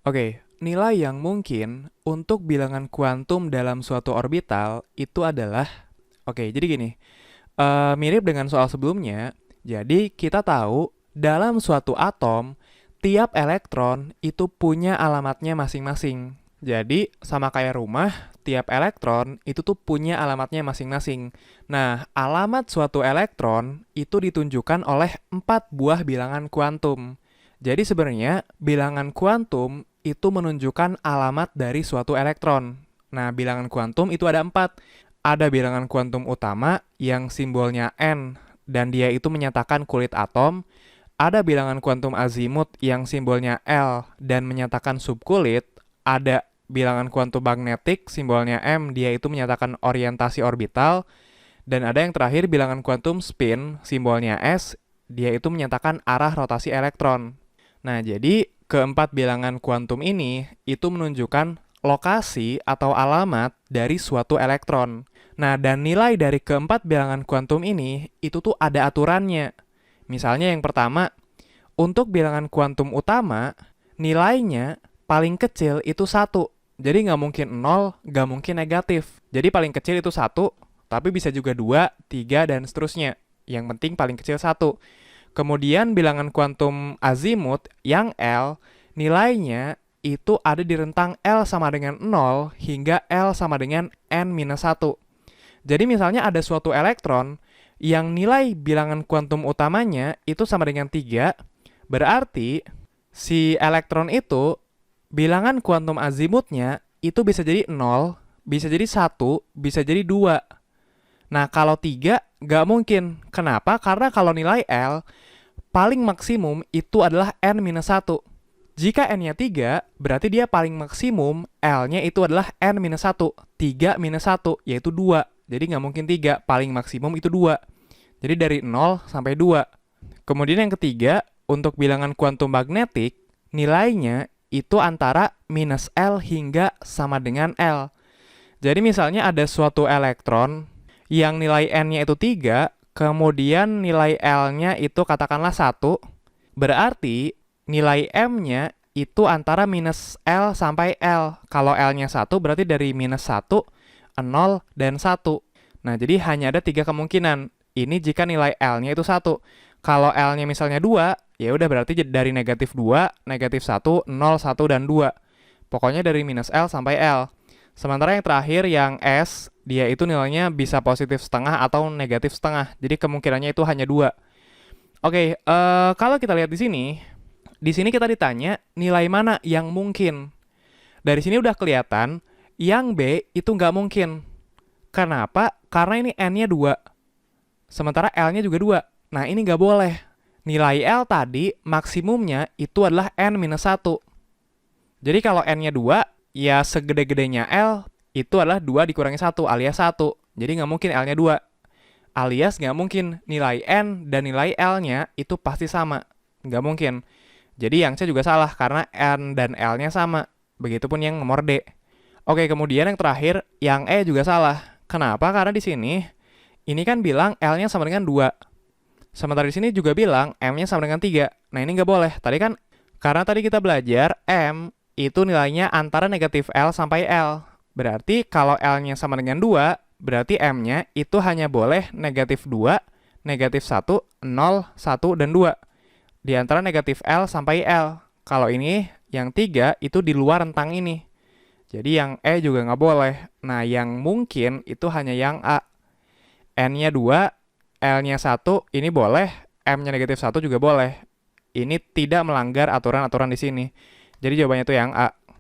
Oke, nilai yang mungkin untuk bilangan kuantum dalam suatu orbital itu adalah, oke, jadi gini, mirip dengan soal sebelumnya, jadi kita tahu dalam suatu atom, tiap elektron itu punya alamatnya masing-masing. Jadi, sama kayak rumah, tiap elektron itu tuh punya alamatnya masing-masing. Nah, alamat suatu elektron itu ditunjukkan oleh 4 buah bilangan kuantum. Jadi sebenarnya bilangan kuantum itu menunjukkan alamat dari suatu elektron. Nah, bilangan kuantum itu ada 4. Ada bilangan kuantum utama yang simbolnya N, dan dia itu menyatakan kulit atom. Ada bilangan kuantum azimut yang simbolnya L dan menyatakan subkulit. Ada bilangan kuantum magnetik simbolnya M, dia itu menyatakan orientasi orbital. Dan ada yang terakhir bilangan kuantum spin simbolnya S, dia itu menyatakan arah rotasi elektron. Nah, jadi keempat bilangan kuantum ini itu menunjukkan lokasi atau alamat dari suatu elektron. Nah, dan nilai dari keempat bilangan kuantum ini itu tuh ada aturannya. Misalnya yang pertama, untuk bilangan kuantum utama, nilainya paling kecil itu 1. Jadi nggak mungkin 0, nggak mungkin negatif. Jadi paling kecil itu 1, tapi bisa juga 2, 3, dan seterusnya. Yang penting paling kecil 1. Kemudian bilangan kuantum azimut yang L, nilainya itu ada di rentang L sama dengan 0 hingga L sama dengan N-1. Jadi misalnya ada suatu elektron yang nilai bilangan kuantum utamanya itu sama dengan 3, berarti si elektron itu bilangan kuantum azimutnya itu bisa jadi 0, bisa jadi 1, bisa jadi 2. Nah, kalau 3, nggak mungkin. Kenapa? Karena kalau nilai L, paling maksimum itu adalah N-1. Jika N-nya 3, berarti dia paling maksimum L-nya itu adalah N-1. 3-1, yaitu 2. Jadi nggak mungkin 3, paling maksimum itu 2. Jadi dari 0 sampai 2. Kemudian yang ketiga, untuk bilangan kuantum magnetik, nilainya itu antara minus L hingga sama dengan L. Jadi misalnya ada suatu elektron yang nilai N-nya itu 3, kemudian nilai L-nya itu katakanlah 1, berarti nilai M-nya itu antara minus L sampai L. Kalau L-nya 1, berarti dari minus 1, 0, dan 1. Nah, jadi hanya ada 3 kemungkinan. Ini jika nilai L-nya itu 1. Kalau L-nya misalnya 2, ya udah berarti dari negatif 2, negatif 1, 0, 1, dan 2. Pokoknya dari minus L sampai L. Sementara yang terakhir, yang S, dia itu nilainya bisa positif setengah atau negatif setengah. Jadi kemungkinannya itu hanya 2. Oke, kalau kita lihat di sini kita ditanya nilai mana yang mungkin. Dari sini udah kelihatan, yang B itu nggak mungkin. Kenapa? Karena ini N-nya 2. Sementara L-nya juga 2. Nah, ini nggak boleh. Nilai L tadi maksimumnya itu adalah N-1. Jadi kalau N-nya 2, ya segede-gedenya L itu adalah 2 dikurangi 1 alias 1. Jadi nggak mungkin L-nya 2. Alias nggak mungkin nilai N dan nilai L-nya itu pasti sama. Nggak mungkin. Jadi yang C juga salah karena N dan L-nya sama. Begitupun yang nomor D. Oke, kemudian yang terakhir, yang E juga salah. Kenapa? Karena di sini, ini kan bilang L-nya sama dengan 2. Sementara di sini juga bilang M-nya sama dengan 3. Nah, ini nggak boleh. Karena tadi kita belajar M itu nilainya antara negatif L sampai L. Berarti kalau L-nya sama dengan 2, berarti M-nya itu hanya boleh negatif 2, negatif 1, 0, 1, dan 2. Di antara negatif L sampai L. Kalau ini, yang 3 itu di luar rentang ini. Jadi yang E juga nggak boleh. Nah, yang mungkin itu hanya yang A. N-nya 2, L-nya 1, ini boleh. M-nya negatif 1 juga boleh. Ini tidak melanggar aturan-aturan di sini. Jadi jawabannya itu yang A.